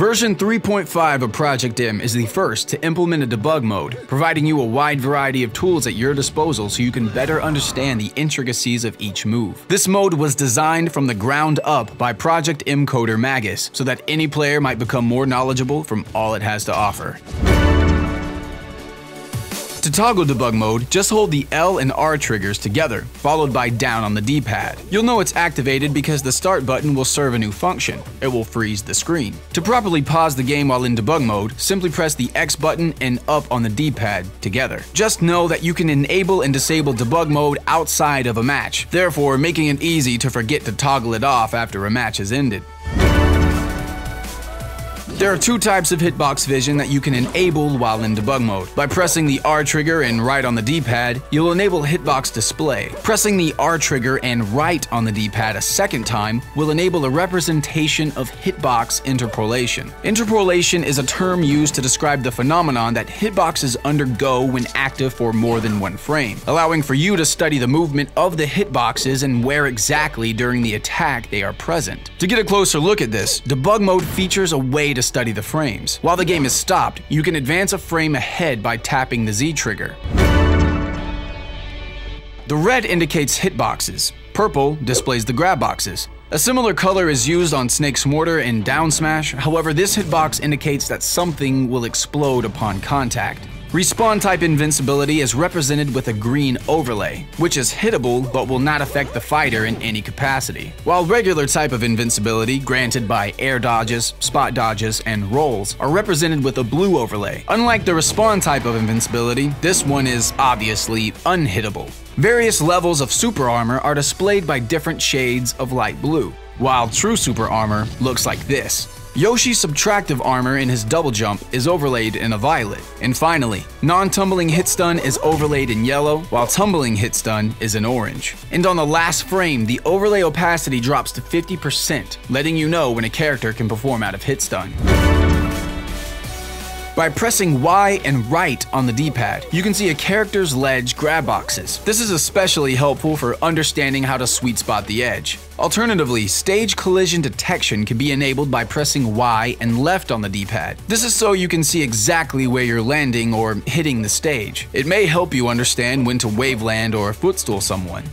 Version 3.5 of Project M is the first to implement a debug mode, providing you a wide variety of tools at your disposal so you can better understand the intricacies of each move. This mode was designed from the ground up by Project M coder Magus so that any player might become more knowledgeable from all it has to offer. To toggle debug mode, just hold the L and R triggers together, followed by down on the D-pad. You'll know it's activated because the start button will serve a new function. It will freeze the screen. To properly pause the game while in debug mode, simply press the X button and up on the D-pad together. Just know that you can enable and disable debug mode outside of a match, therefore making it easy to forget to toggle it off after a match has ended. There are two types of hitbox vision that you can enable while in debug mode. By pressing the R trigger and right on the D-pad, you'll enable hitbox display. Pressing the R trigger and right on the D-pad a second time will enable a representation of hitbox interpolation. Interpolation is a term used to describe the phenomenon that hitboxes undergo when active for more than one frame, allowing for you to study the movement of the hitboxes and where exactly during the attack they are present. To get a closer look at this, debug mode features a way to study the frames. While the game is stopped, you can advance a frame ahead by tapping the Z trigger. The red indicates hitboxes. Purple displays the grab boxes. A similar color is used on Snake's Mortar and Down Smash, however this hitbox indicates that something will explode upon contact. Respawn type invincibility is represented with a green overlay, which is hittable but will not affect the fighter in any capacity. While regular type of invincibility, granted by air dodges, spot dodges, and rolls, are represented with a blue overlay. Unlike the respawn type of invincibility, this one is obviously unhittable. Various levels of super armor are displayed by different shades of light blue, while true super armor looks like this. Yoshi's subtractive armor in his double jump is overlaid in a violet. And finally, non-tumbling hit stun is overlaid in yellow, while tumbling hit stun is in orange. And on the last frame, the overlay opacity drops to 50%, letting you know when a character can perform out of hit stun. By pressing Y and right on the D-pad, you can see a character's ledge grab boxes. This is especially helpful for understanding how to sweet spot the edge. Alternatively, stage collision detection can be enabled by pressing Y and left on the D-pad. This is so you can see exactly where you're landing or hitting the stage. It may help you understand when to wave land or footstool someone.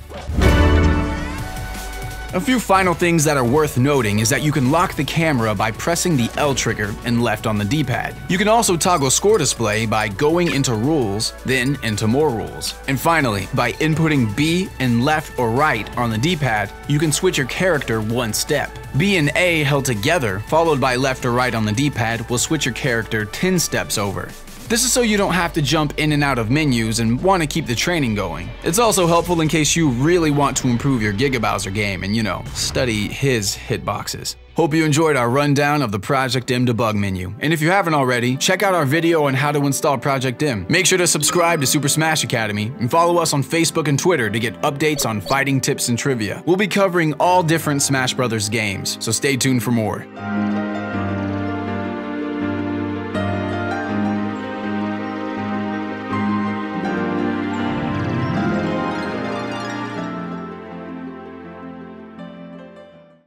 A few final things that are worth noting is that you can lock the camera by pressing the L trigger and left on the D-pad. You can also toggle score display by going into rules, then into more rules. And finally, by inputting B and left or right on the D-pad, you can switch your character one step. B and A held together, followed by left or right on the D-pad, will switch your character 10 steps over. This is so you don't have to jump in and out of menus and want to keep the training going. It's also helpful in case you really want to improve your Giga Bowser game and, study his hitboxes. Hope you enjoyed our rundown of the Project M debug menu. And if you haven't already, check out our video on how to install Project M. Make sure to subscribe to Super Smash Academy and follow us on Facebook and Twitter to get updates on fighting tips and trivia. We'll be covering all different Smash Bros. Games, so stay tuned for more.